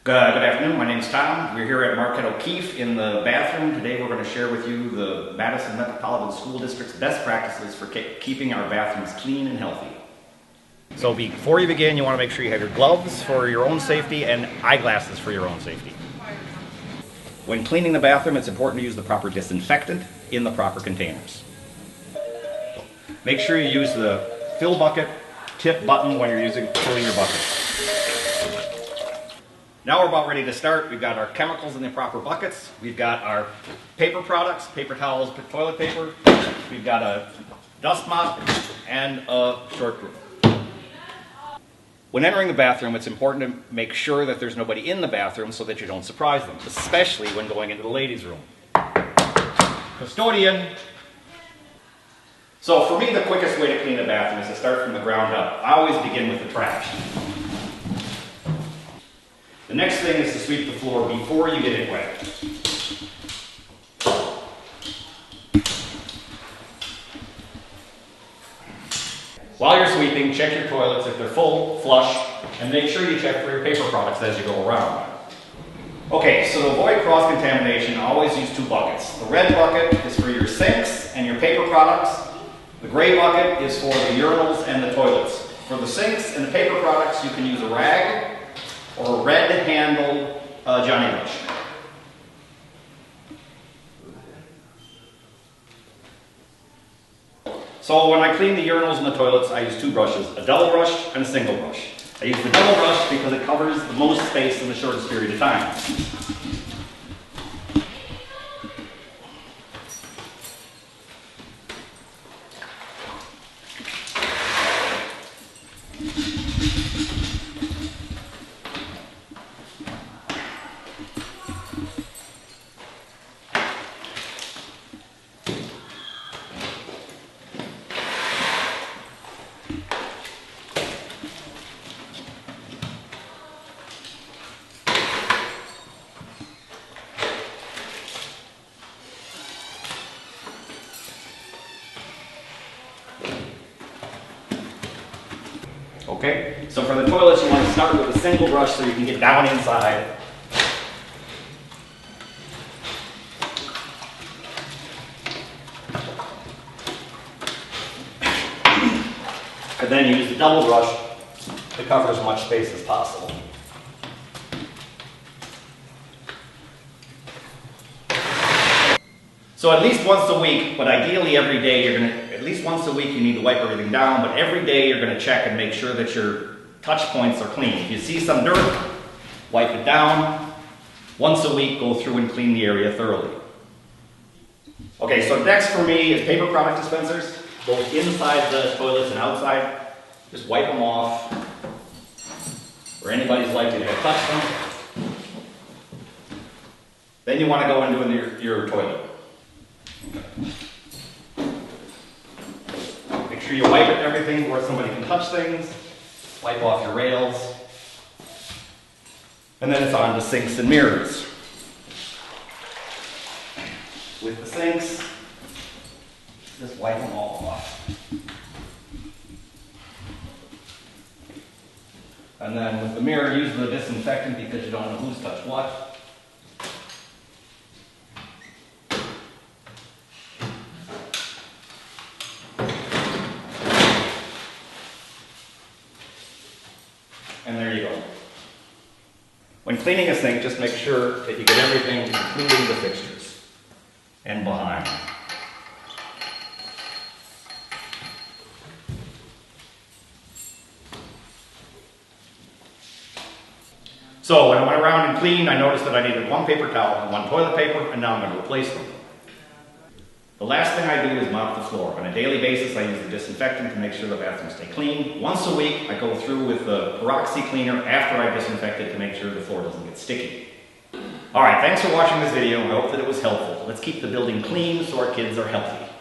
Good afternoon, my name is Tom. We're here at Marquette O'Keefe in the bathroom. Today we're going to share with you the Madison Metropolitan School District's best practices for keeping our bathrooms clean and healthy. So before you begin, you want to make sure you have your gloves for your own safety and eyeglasses for your own safety. When cleaning the bathroom, it's important to use the proper disinfectant in the proper containers. Make sure you use the fill bucket tip button when you're filling your bucket. Now we're about ready to start. We've got our chemicals in the proper buckets. We've got our paper products, paper towels, toilet paper. We've got a dust mop and a short broom. When entering the bathroom, it's important to make sure that there's nobody in the bathroom so that you don't surprise them, especially when going into the ladies' room. Custodian. So for me, the quickest way to clean a bathroom is to start from the ground up. I always begin with the trash. The next thing is to sweep the floor before you get it wet. While you're sweeping, check your toilets if they're full, flush, and make sure you check for your paper products as you go around. Okay, so to avoid cross-contamination, always use two buckets. The red bucket is for your sinks and your paper products. The gray bucket is for the urinals and the toilets. For the sinks and the paper products, you can use a rag or a red-handled Johnny Rush. So when I clean the urinals and the toilets, I use two brushes, a double brush and a single brush. I use the double brush because it covers the most space in the shortest period of time. Okay, so for the toilets, you want to start with a single brush so you can get down inside. And then use the double brush to cover as much space as possible. So at least once a week, but ideally every day, at least once a week you need to wipe everything down, but every day you're going to check and make sure that your touch points are clean. If you see some dirt, wipe it down. Once a week, go through and clean the area thoroughly. Okay, so next for me is paper product dispensers, both inside the toilets and outside. Just wipe them off, where anybody's likely to touch them. Then you want to go into your toilet. Make sure you wipe everything where somebody can touch things. Wipe off your rails. And then it's on to sinks and mirrors. With the sinks, just wipe them all off. And then with the mirror, use the disinfectant because you don't know who's touched what. And there you go. When cleaning a sink, just make sure that you get everything, including the fixtures and behind. So when I went around and cleaned, I noticed that I needed one paper towel and one toilet paper, and now I'm going to replace them. The last thing I do is mop the floor. On a daily basis, I use the disinfectant to make sure the bathrooms stay clean. Once a week, I go through with the peroxy cleaner after I disinfect it to make sure the floor doesn't get sticky. Alright, thanks for watching this video. I hope that it was helpful. Let's keep the building clean so our kids are healthy.